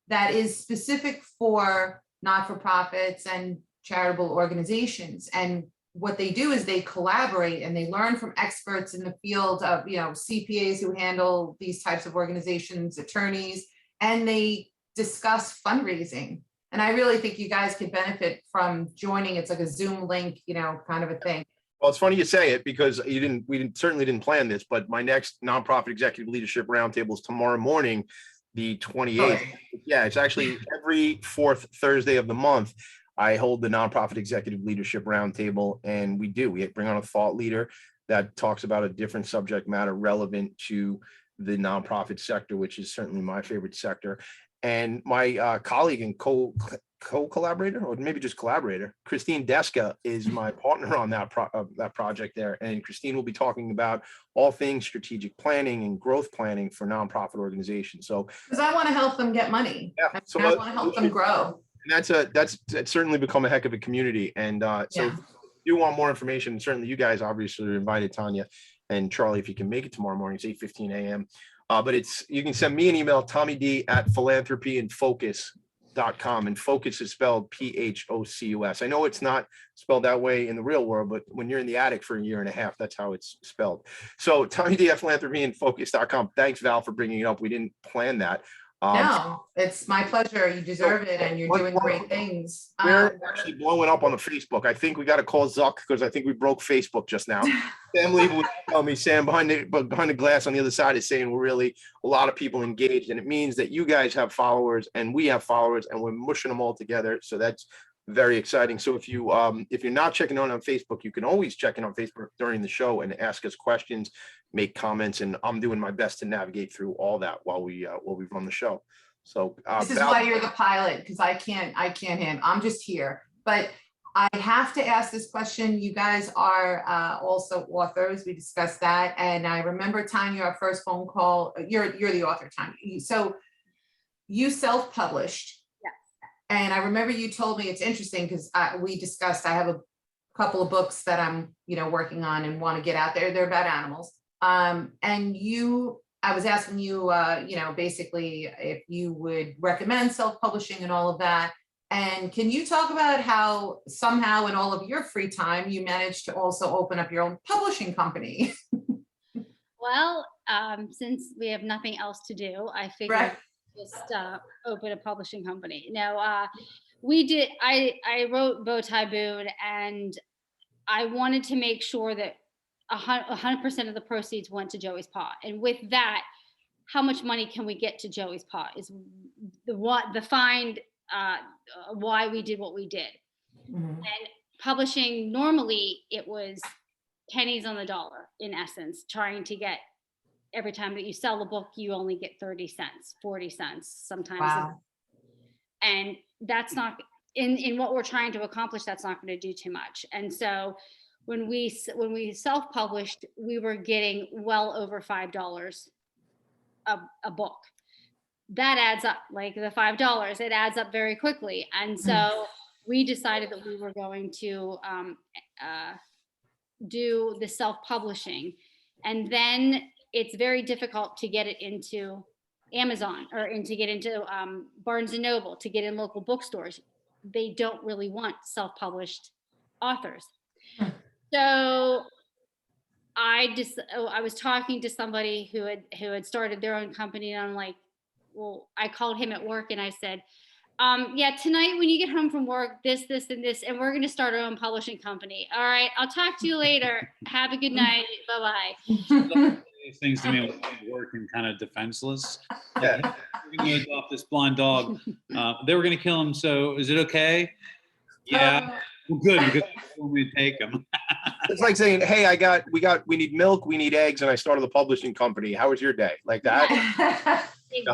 that is specific for not-for-profits and charitable organizations. And what they do is they collaborate and they learn from experts in the field of, CPAs who handle these types of organizations, attorneys, and they discuss fundraising. And I really think you guys could benefit from joining. It's like a Zoom link, kind of a thing. Well, it's funny you say it, because we certainly didn't plan this, but my next nonprofit executive leadership roundtable is tomorrow morning, the 28th. Yeah, it's actually every 4th Thursday of the month. I hold the nonprofit executive leadership roundtable, and we bring on a thought leader that talks about a different subject matter relevant to the nonprofit sector, which is certainly my favorite sector. And my colleague and co-collaborator, or maybe just collaborator, Christine Deska, is my partner on that project there. And Christine will be talking about all things strategic planning and growth planning for nonprofit organizations. So, because I want to help them get money. Yeah, so I want to help them grow. And that's certainly become a heck of a community. And so if you want more information, certainly you guys obviously are invited, Tanya and Charlie, if you can make it tomorrow morning. It's 8:15 a.m. But you can send me an email, tommyd@philanthropyandfocus.com, and focus is spelled PHOCUS. I know it's not spelled that way in the real world, but when you're in the attic for a year and a half, that's how it's spelled. So tommyd@philanthropyandfocus.com. Thanks, Val, for bringing it up. We didn't plan that. No, it's my pleasure. You deserve it, and you're doing great things. We're actually blowing up on the Facebook. I think we got to call Zuck, because I think we broke Facebook just now. Sam Lee would tell me, Sam behind the glass on the other side is saying we're really a lot of people engaged, and it means that you guys have followers and we have followers, and we're mushing them all together. So that's very exciting. So if you're not checking on Facebook, you can always check in on Facebook during the show and ask us questions, make comments, and I'm doing my best to navigate through all that while we run the show. So this is why you're the pilot, because I can't handle. I'm just here, but I have to ask this question. You guys are also authors. We discussed that, and I remember Tanya, our first phone call. You're the author, Tanya. So you self-published. Yes. And I remember you told me, it's interesting because we discussed. I have a couple of books that I'm working on and want to get out there. They're about animals. And I was asking you, basically if you would recommend self-publishing and all of that. And can you talk about how somehow in all of your free time, you managed to also open up your own publishing company? Well, since we have nothing else to do, I figured just open a publishing company. No, we did. I wrote Bowtie Boone, and I wanted to make sure that 100% of the proceeds went to Joey's Paw. And with that, how much money can we get to Joey's Paw is why we did what we did. Mm-hmm. And publishing, normally it was pennies on the dollar, in essence, trying to get, every time that you sell a book, you only get 30 cents, 40 cents, sometimes. Wow. And that's not, in what we're trying to accomplish, that's not going to do too much. And so when we self-published, we were getting well over $5 a book. That adds up, like the $5, it adds up very quickly. And so we decided that we were going to do the self-publishing. And then it's very difficult to get it into Amazon or to get into Barnes and Noble, to get in local bookstores. They don't really want self-published authors. So I was talking to somebody who had started their own company, and I'm like, well, I called him at work and I said, yeah, tonight when you get home from work, this, and this, and we're going to start our own publishing company. All right, I'll talk to you later. Have a good night. Bye-bye. These things to me when they work and kind of defenseless. Yeah. We're going to adopt this blind dog. They were going to kill him. So is it okay? Yeah. Well, good, because they told me to take him. It's like saying, hey, we need milk, we need eggs, and I started a publishing company. How was your day? Like that?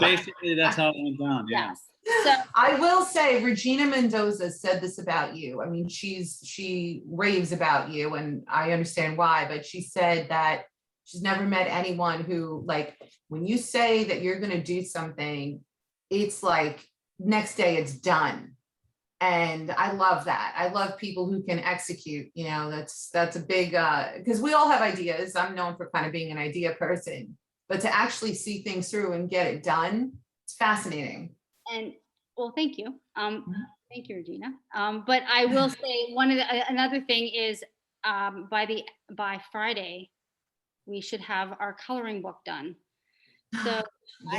Basically, that's how it went down. Yeah. Yes. So I will say, Regina Mendoza said this about you. I mean, she raves about you, and I understand why, but she said that she's never met anyone who, like, when you say that you're going to do something, it's like next day it's done. And I love that. I love people who can execute. That's a big, because we all have ideas. I'm known for kind of being an idea person, but to actually see things through and get it done, it's fascinating. And well, thank you. Thank you, Regina. But I will say another thing is by Friday, we should have our coloring book done. So I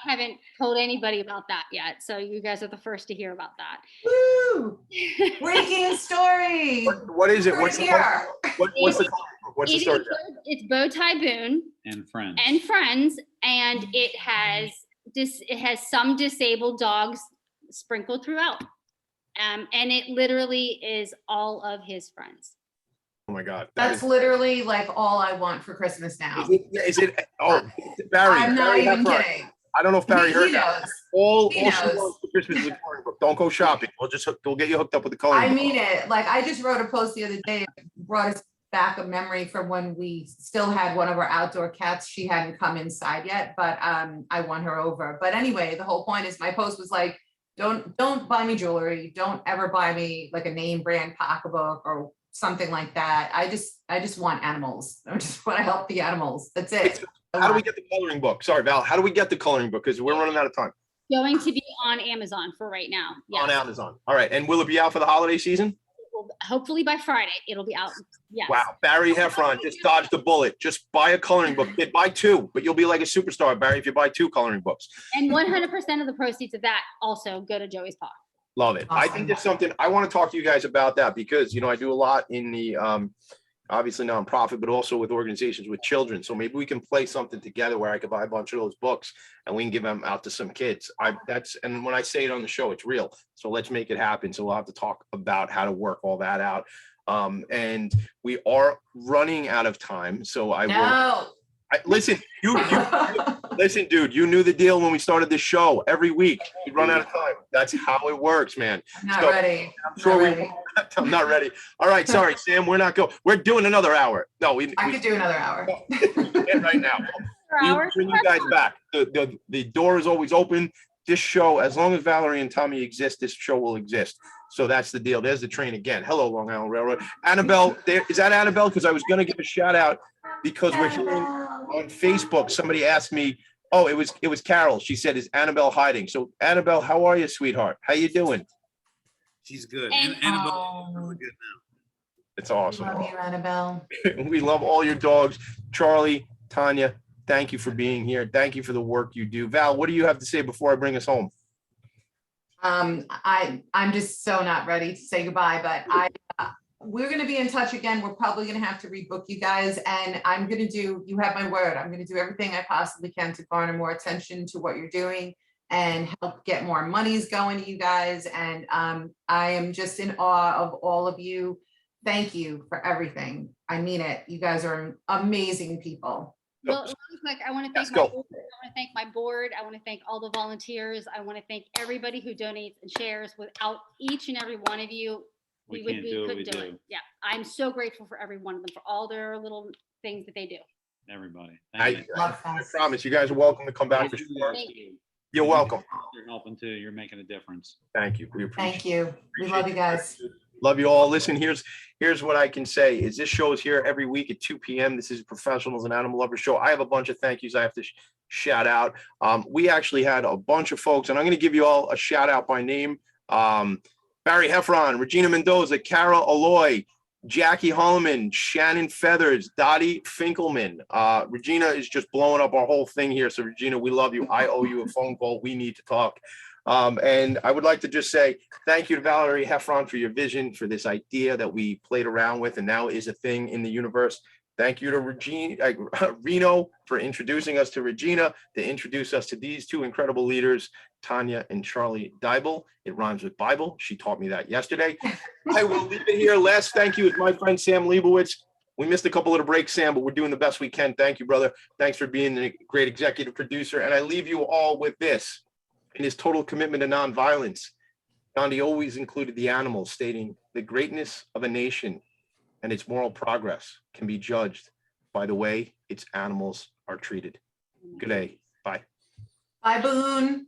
haven't told anybody about that yet. So you guys are the first to hear about that. Woo! Breaking story. What is it? What's the story? It's Bowtie Boone and Friends. And it has some disabled dogs sprinkled throughout. And it literally is all of his friends. Oh my God. That's literally like all I want for Christmas now. Is it Barry? I'm not Barry even Heffron. kidding. I don't know if Barry heard He that. knows. All He she knows. wants for Christmas is a coloring book. Don't go shopping. We'll get you hooked up with the coloring I book. mean it. Like, I just wrote a post the other day, brought us back a memory from when we still had one of our outdoor cats. She hadn't come inside yet, but I won her over. But anyway, the whole point is my post was like, don't buy me jewelry. Don't ever buy me like a name brand pocketbook or something like that. I just want animals. I just want to help the animals. That's it. How do we get the coloring book? Sorry, Val. How do we get the coloring book? Because we're running out of time. Going to be on Amazon for right now. Yes. On Amazon. All right. And will it be out for the holiday season? Hopefully by Friday, it'll be out. Yes. Wow. Barry Heffron just dodged the bullet. Just buy a coloring book. Buy two, but you'll be like a superstar, Barry, if you buy 2 coloring books. And 100% of the proceeds of that also go to Joey's Paw. Love it. Awesome. I think there's something I want to talk to you guys about that because, I do a lot in the obviously nonprofit, but also with organizations with children. So maybe we can play something together where I could buy a bunch of those books and we can give them out to some kids. And when I say it on the show, it's real. So let's make it happen. So we'll have to talk about how to work all that out. And we are running out of time. So I will. Listen, listen, dude, you knew the deal when we started the show. Every week we run out of time. That's how it works, man. I'm not ready. I'm not ready. All right, sorry, Sam. We're doing another hour. No, I could do another hour. Right now. We bring you guys back. The door is always open. This show, as long as Valerie and Tommy exist, this show will exist. So that's the deal. There's the train again. Hello, Long Island Railroad. Annabelle, is that Annabelle? Because I was going to give a shout out because we're hearing on Facebook. Somebody asked me, oh, it was Carol. She said, is Annabelle hiding? So Annabelle, how are you, sweetheart? How you doing? She's good. Annabelle, really good now. It's awesome. Love you, Annabelle. We love all your dogs. Charlie, Tanya, thank you for being here. Thank you for the work you do. Val, what do you have to say before I bring us home? I'm just so not ready to say goodbye, but we're going to be in touch again. We're probably going to have to rebook you guys, and I'm going to do, you have my word, I'm going to do everything I possibly can to garner more attention to what you're doing and help get more monies going to you guys. And I am just in awe of all of you. Thank you for everything. I mean it. You guys are amazing people. Well, really quick, I want to thank my board. I want to thank all the volunteers. I want to thank everybody who donates and shares. Without each and every one of you, we couldn't do it. Yeah, I'm so grateful for every one of them for all their little things that they do. Everybody. I promise you guys are welcome to come back for sure. You're welcome. You're helping too. You're making a difference. Thank you. We appreciate Thank you. We love you guys. Love you all. Listen, here's what I can say is this show is here every week at 2 p.m. This is Professionals and Animal Lovers Show. I have a bunch of thank yous I have to shout out. We actually had a bunch of folks, and I'm going to give you all a shout out by name. Barry Heffron, Regina Mendoza, Carol Aloy, Jackie Holloman, Shannon Feathers, Dottie Finkelman. Regina is just blowing up our whole thing here. So Regina, we love you. I owe you a phone call. We need to talk. And I would like to just say thank you to Valerie Heffron for your vision, for this idea that we played around with and now is a thing in the universe. Thank you to Reno for introducing us to Regina, to introduce us to these two incredible leaders, Tanya and Charlie Diable. It rhymes with Bible. She taught me that yesterday. I will leave it here. Last thank you is my friend Sam Leibowitz. We missed a couple of the breaks, Sam, but we're doing the best we can. Thank you, brother. Thanks for being a great executive producer. And I leave you all with this. In his total commitment to nonviolence, Gandhi always included the animals, stating the greatness of a nation and its moral progress can be judged by the way its animals are treated. Good day. Bye. Bye, Boone.